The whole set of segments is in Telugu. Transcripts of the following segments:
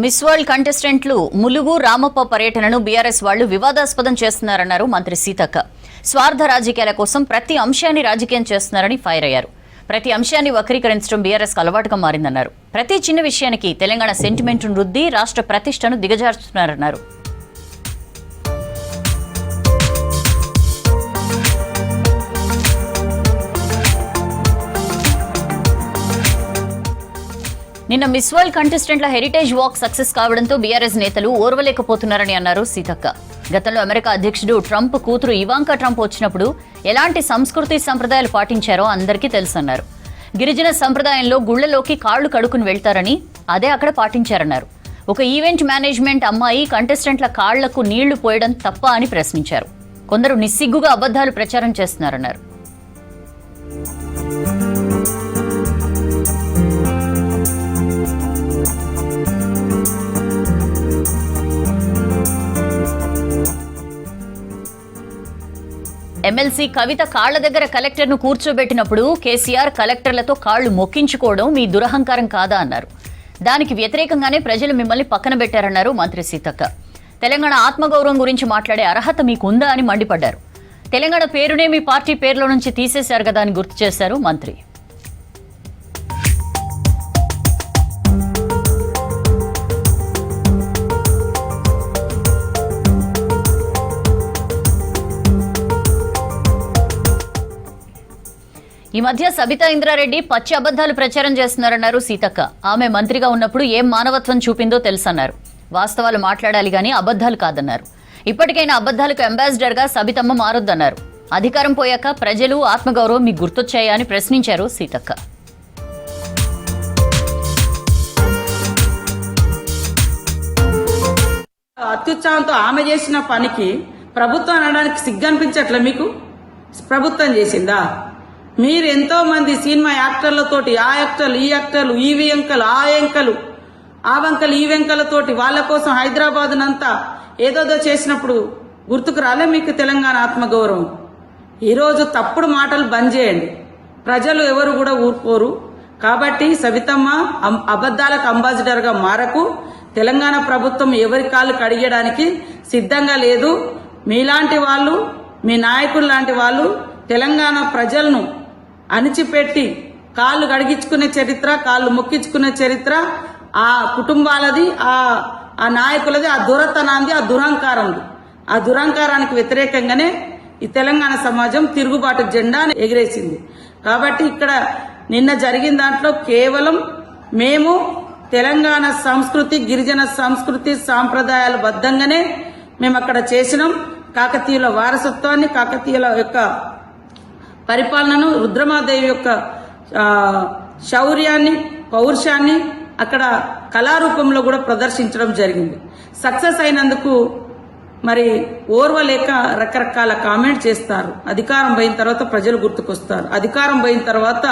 మిస్ వరల్డ్ కంటెస్టెంట్లు ములుగు రామప్ప పర్యటనను బీఆర్ఎస్ వాళ్లు వివాదాస్పదం చేస్తున్నారన్నారు మంత్రి సీతక్క. స్వార్థ రాజకీయాల కోసం ప్రతి అంశాన్ని రాజకీయం చేస్తున్నారని ఫైర్ అయ్యారు. ప్రతి అంశాన్ని వక్రీకరించడం బీఆర్ఎస్ అలవాటుగా మారిందన్నారు. ప్రతి చిన్న విషయానికి తెలంగాణ సెంటిమెంట్ను రుద్ది రాష్ట్ర ప్రతిష్టను దిగజార్చుతున్నారన్నారు. నిన్న మిస్ వరల్డ్ కంటెస్టెంట్ల హెరిటేజ్ వాక్ సక్సెస్ కావడంతో బీఆర్ఎస్ నేతలు ఓర్వలేకపోతున్నారని అన్నారు సీతక్క. గతంలో అమెరికా అధ్యక్షుడు ట్రంప్ కూతురు ఇవాంకా ట్రంప్ వచ్చినప్పుడు ఎలాంటి సంస్కృతి సంప్రదాయాలు పాటించారో అందరికీ తెలుసన్నారు. గిరిజన సంప్రదాయంలో గుళ్లలోకి కాళ్లు కడుక్కుని వెళ్తారని అదే అక్కడ పాటించారన్నారు. ఒక ఈవెంట్ మేనేజ్మెంట్ అమ్మాయి కంటెస్టెంట్ల కాళ్లకు నీళ్లు పోయడం తప్ప అని ప్రశ్నించారు. కొందరు నిస్సిగ్గుగా అబద్దాలు ప్రచారం చేస్తున్నారన్నారు. ఎమ్మెల్సీ కవిత కాళ్ల దగ్గర కలెక్టర్ను కూర్చోబెట్టినప్పుడు కేసీఆర్ కలెక్టర్లతో కాళ్లు మొక్కించుకోవడం మీ దురహంకారం కాదా అన్నారు. దానికి వ్యతిరేకంగానే ప్రజలు మిమ్మల్ని పక్కన పెట్టారన్నారు మంత్రి సీతక్క. తెలంగాణ ఆత్మగౌరవం గురించి మాట్లాడే అర్హత మీకుందా అని మండిపడ్డారు. తెలంగాణ పేరునే మీ పార్టీ పేరులో నుంచి తీసేశారు కదా అని గుర్తు చేశారు మంత్రి. ఈ మధ్య సబితా ఇంద్రారెడ్డి పచ్చి అబద్దాలు ప్రచారం చేస్తున్నారన్నారు సీతక్క. ఆమె మంత్రిగా ఉన్నప్పుడు ఏం మానవత్వం చూపిందో తెలుసన్నారు. వాస్తవాలు మాట్లాడాలి గాని అబద్దాలు కాదన్నారు. ఇప్పటికైనా అబద్దాలకు అంబాసిడర్ గా సబితమ్మ మారొద్దన్నారు. అధికారం పోయాక ప్రజలు ఆత్మగౌరవం మీకు గుర్తొచ్చాయా అని ప్రశ్నించారు సీతక్క. అత్యుత్సాహంతో ఆమె చేసిన పనికి ప్రభుత్వం అనడానికి సిగ్గనిపించట్లే మీకు? ప్రభుత్వం చేసిందా? మీరు ఎంతో మంది సినిమా యాక్టర్లతోటి ఆ యాక్టర్లు ఈ యాక్టర్లు ఈ వెంకలు ఆ వెంకలు ఆ వంకలు ఈ వెంకలతోటి వాళ్ళ కోసం హైదరాబాద్ నంతా ఏదోదో చేసినప్పుడు గుర్తుకు రాలే మీకు తెలంగాణ ఆత్మగౌరవం? ఈరోజు తప్పుడు మాటలు బంద్ చేయండి. ప్రజలు ఎవరు కూడా ఊరుకోరు. కాబట్టి సబితమ్మ అబద్దాలకు అంబాసిడర్ గా మారకు. తెలంగాణ ప్రభుత్వం ఎవరి కాళ్ళు కడిగడానికి సిద్ధంగా లేదు. మీలాంటి వాళ్ళు, మీ నాయకులు లాంటి వాళ్ళు తెలంగాణ ప్రజలను అణిచిపెట్టి కాళ్ళు కడిగించుకునే చరిత్ర, కాళ్ళు మొక్కించుకునే చరిత్ర ఆ కుటుంబాలది, ఆ నాయకులది, ఆ దురతనాంది, ఆ దురహంకారంది. ఆ దురహంకారానికి వ్యతిరేకంగానే ఈ తెలంగాణ సమాజం తిరుగుబాటు జెండా ఎగిరేసింది. కాబట్టి ఇక్కడ నిన్న జరిగిన దాంట్లో కేవలం మేము తెలంగాణ సంస్కృతి, గిరిజన సంస్కృతి సాంప్రదాయాల బద్దంగానే మేము అక్కడ చేసినాం. కాకతీయుల వారసత్వాన్ని, కాకతీయుల యొక్క పరిపాలనను, రుద్రమాదేవి యొక్క శౌర్యాన్ని, పౌరుషాన్ని అక్కడ కళారూపంలో కూడా ప్రదర్శించడం జరిగింది. సక్సెస్ అయినందుకు మరి ఓర్వలేక రకరకాల కామెంట్ చేస్తారు. అధికారం పోయిన తర్వాత ప్రజలు గుర్తుకొస్తారు. అధికారం పోయిన తర్వాత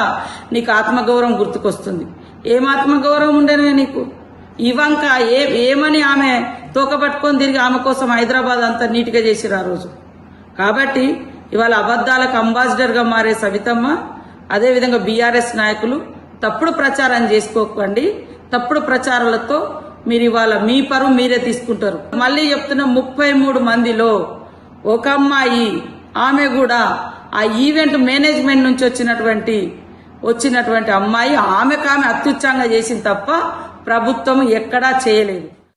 నీకు ఆత్మగౌరవం గుర్తుకొస్తుంది. ఏం ఆత్మగౌరవం ఉండేనే నీకు? ఇవంక ఏమని ఆమె తోకబట్టుకొని తిరిగి ఆమె కోసం హైదరాబాద్ అంతా నీట్గా చేసిరు ఆ రోజు. కాబట్టి ఇవాళ అబద్దాలకు అంబాసిడర్ గా మారే సబితమ్మ, అదేవిధంగా బీఆర్ఎస్ నాయకులు తప్పుడు ప్రచారం చేసుకోకండి. తప్పుడు ప్రచారాలతో మీరు ఇవాళ మీ పరువు మీరే తీసుకుంటారు. మళ్ళీ చెప్తున్న 33 మందిలో ఒక అమ్మాయి, ఆమె కూడా ఆ ఈవెంట్ మేనేజ్మెంట్ నుంచి వచ్చినటువంటి అమ్మాయి, ఆమె అత్యుత్సాహంగా చేసింది తప్ప ప్రభుత్వం ఎక్కడా చేయలేదు.